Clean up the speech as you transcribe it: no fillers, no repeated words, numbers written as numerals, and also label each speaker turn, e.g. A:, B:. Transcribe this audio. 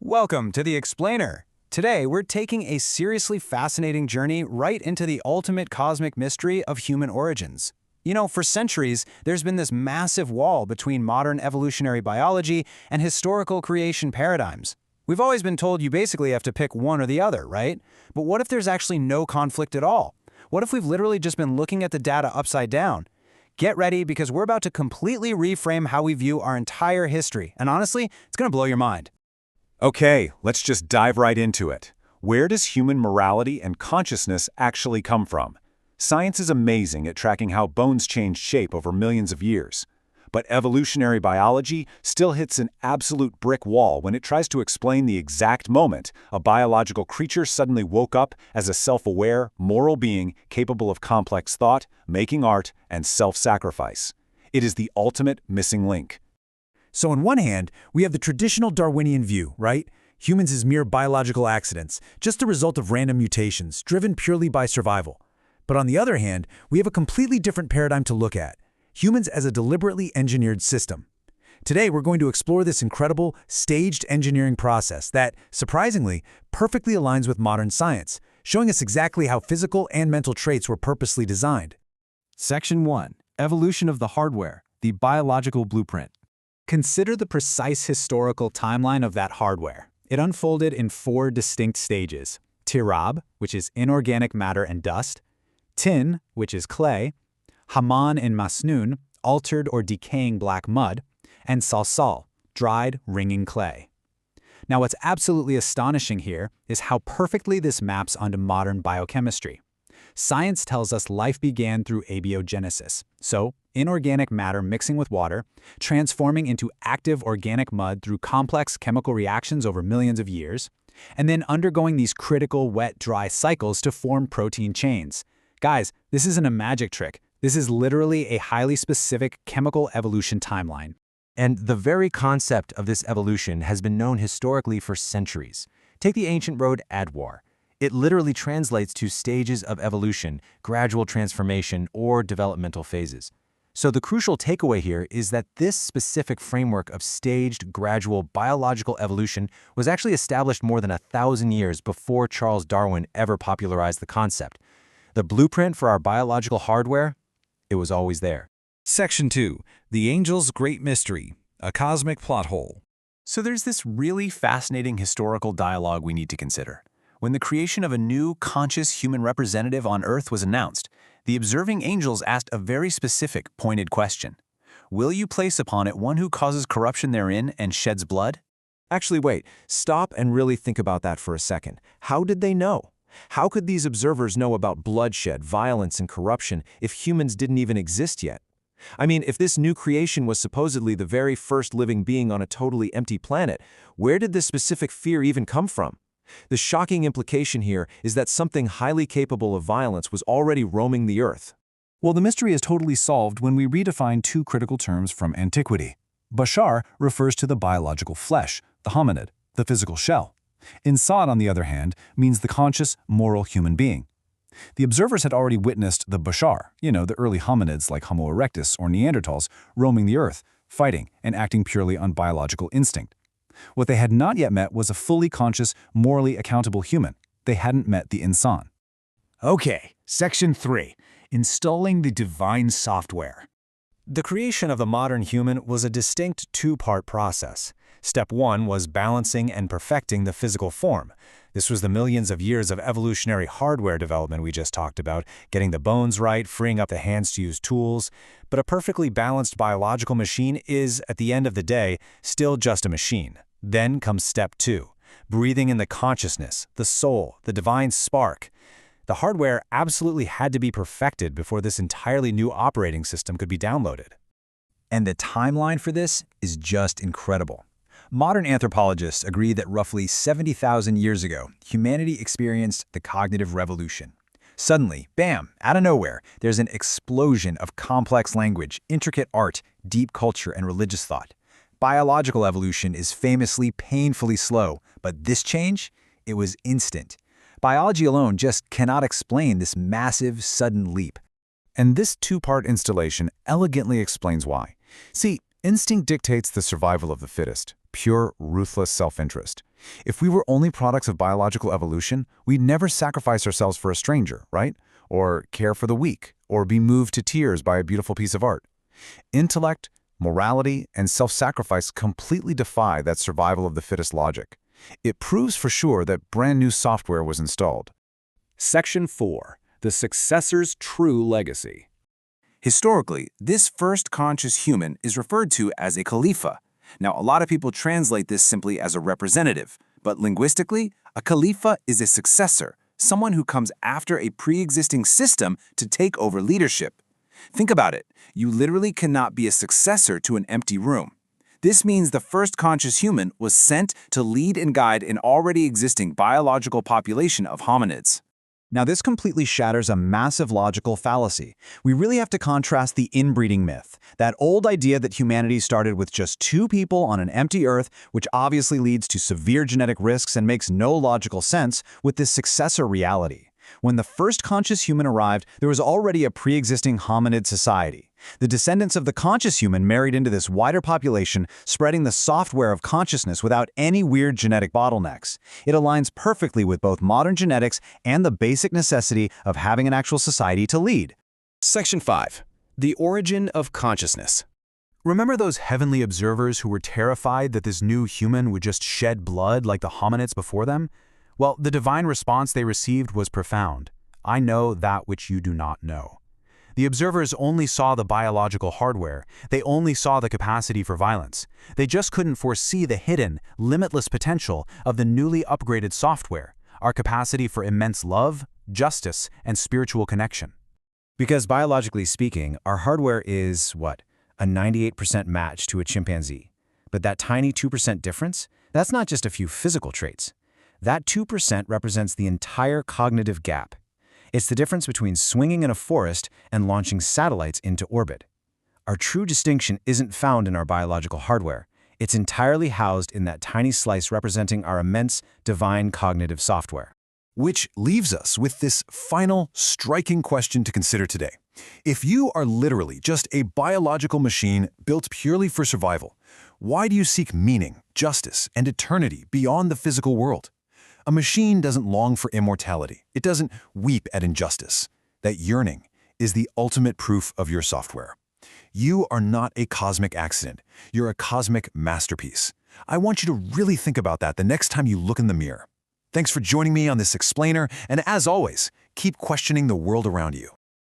A: Welcome to The Explainer. Today, we're taking a seriously fascinating journey right into the ultimate cosmic mystery of human origins. You know, for centuries, there's been this massive wall between modern evolutionary biology and historical creation paradigms. We've always been told you basically have to pick one or the other, right? But what if there's actually no conflict at all? What if we've literally just been looking at the data upside down? Get ready, because we're about to completely reframe how we view our entire history, and honestly, it's gonna blow your mind.
B: Okay, let's just dive right into it. Where does human morality and consciousness actually come from? Science is amazing at tracking how bones change shape over millions of years. But evolutionary biology still hits an absolute brick wall when it tries to explain the exact moment a biological creature suddenly woke up as a self-aware, moral being capable of complex thought, making art, and self-sacrifice. It is the ultimate missing link.
C: So on one hand, we have the traditional Darwinian view, right? Humans as mere biological accidents, just the result of random mutations, driven purely by survival. But on the other hand, we have a completely different paradigm to look at. Humans as a deliberately engineered system. Today, we're going to explore this incredible, staged engineering process that, surprisingly, perfectly aligns with modern science, showing us exactly how physical and mental traits were purposely designed.
A: Section 1. Evolution of the hardware, the biological blueprint.
D: Consider the precise historical timeline of that hardware. It unfolded in 4 distinct stages: tirab, which is inorganic matter and dust; tin, which is clay; Hama'in Masnun, altered or decaying black mud; and salsal, dried, ringing clay. Now, what's absolutely astonishing here is how perfectly this maps onto modern biochemistry. Science tells us life began through abiogenesis, so inorganic matter mixing with water, transforming into active organic mud through complex chemical reactions over millions of years, and then undergoing these critical wet-dry cycles to form protein chains. Guys, this isn't a magic trick. This is literally a highly specific chemical evolution timeline.
E: And the very concept of this evolution has been known historically for centuries. Take the ancient road Atwar. It literally translates to stages of evolution, gradual transformation, or developmental phases. So the crucial takeaway here is that this specific framework of staged, gradual biological evolution was actually established more than 1,000 years before Charles Darwin ever popularized the concept. The blueprint for our biological hardware, it was always there.
C: Section 2. The Angel's Great Mystery, a cosmic plot hole.
A: So there's this really fascinating historical dialogue we need to consider. When the creation of a new, conscious human representative on Earth was announced, the observing angels asked a very specific, pointed question. Will you place upon it one who causes corruption therein and sheds blood?
E: Actually, wait, stop and really think about that for a second. How did they know? How could these observers know about bloodshed, violence, and corruption if humans didn't even exist yet? I mean, if this new creation was supposedly the very first living being on a totally empty planet, where did this specific fear even come from? The shocking implication here is that something highly capable of violence was already roaming the Earth.
C: Well, the mystery is totally solved when we redefine 2 critical terms from antiquity. Bashar refers to the biological flesh, the hominid, the physical shell. Insan, on the other hand, means the conscious, moral human being. The observers had already witnessed the Bashar, the early hominids like Homo erectus or Neanderthals, roaming the Earth, fighting and acting purely on biological instinct. What they had not yet met was a fully conscious, morally accountable human. They hadn't met the Insan.
F: Okay, Section 3. Installing the divine software.
A: The creation of the modern human was a distinct 2-part process. Step 1 was balancing and perfecting the physical form. This was the millions of years of evolutionary hardware development we just talked about, getting the bones right, freeing up the hands to use tools. But a perfectly balanced biological machine is, at the end of the day, still just a machine. Then comes step 2, breathing in the consciousness, the soul, the divine spark. The hardware absolutely had to be perfected before this entirely new operating system could be downloaded. And the timeline for this is just incredible. Modern anthropologists agree that roughly 70,000 years ago, humanity experienced the cognitive revolution. Suddenly, bam, out of nowhere, there's an explosion of complex language, intricate art, deep culture, and religious thought. Biological evolution is famously painfully slow, but this change, it was instant. Biology alone just cannot explain this massive, sudden leap.
B: And this 2-part installation elegantly explains why. See, instinct dictates the survival of the fittest. pure, ruthless self-interest. If we were only products of biological evolution, we'd never sacrifice ourselves for a stranger, right? Or care for the weak, or be moved to tears by a beautiful piece of art. Intellect, morality, and self-sacrifice completely defy that survival of the fittest logic. It proves for sure that brand new software was installed.
C: Section 4. The Successor's True Legacy. Historically, this first conscious human is referred to as a Khalifa. Now, a lot of people translate this simply as a representative, but linguistically, a Khalifa is a successor, someone who comes after a pre-existing system to take over leadership. Think about it. You literally cannot be a successor to an empty room. This means the first conscious human was sent to lead and guide an already existing biological population of hominids.
D: Now, this completely shatters a massive logical fallacy. We really have to contrast the inbreeding myth, that old idea that humanity started with just 2 people on an empty Earth, which obviously leads to severe genetic risks and makes no logical sense, with this successor reality. When the first conscious human arrived, there was already a pre-existing hominid society. The descendants of the conscious human married into this wider population, spreading the software of consciousness without any weird genetic bottlenecks. It aligns perfectly with both modern genetics and the basic necessity of having an actual society to lead.
C: Section 5. The Origin of Consciousness.
E: Remember those heavenly observers who were terrified that this new human would just shed blood like the hominids before them? Well, the divine response they received was profound. I know that which you do not know. The observers only saw the biological hardware. They only saw the capacity for violence. They just couldn't foresee the hidden, limitless potential of the newly upgraded software, our capacity for immense love, justice, and spiritual connection.
A: Because biologically speaking, our hardware is, what, a 98% match to a chimpanzee. But that tiny 2% difference, that's not just a few physical traits. That 2% represents the entire cognitive gap. It's the difference between swinging in a forest and launching satellites into orbit. Our true distinction isn't found in our biological hardware. It's entirely housed in that tiny slice representing our immense, divine cognitive software.
B: Which leaves us with this final, striking question to consider today. If you are literally just a biological machine built purely for survival, why do you seek meaning, justice, and eternity beyond the physical world? A machine doesn't long for immortality. It doesn't weep at injustice. That yearning is the ultimate proof of your software. You are not a cosmic accident. You're a cosmic masterpiece. I want you to really think about that the next time you look in the mirror. Thanks for joining me on this explainer, and as always, keep questioning the world around you.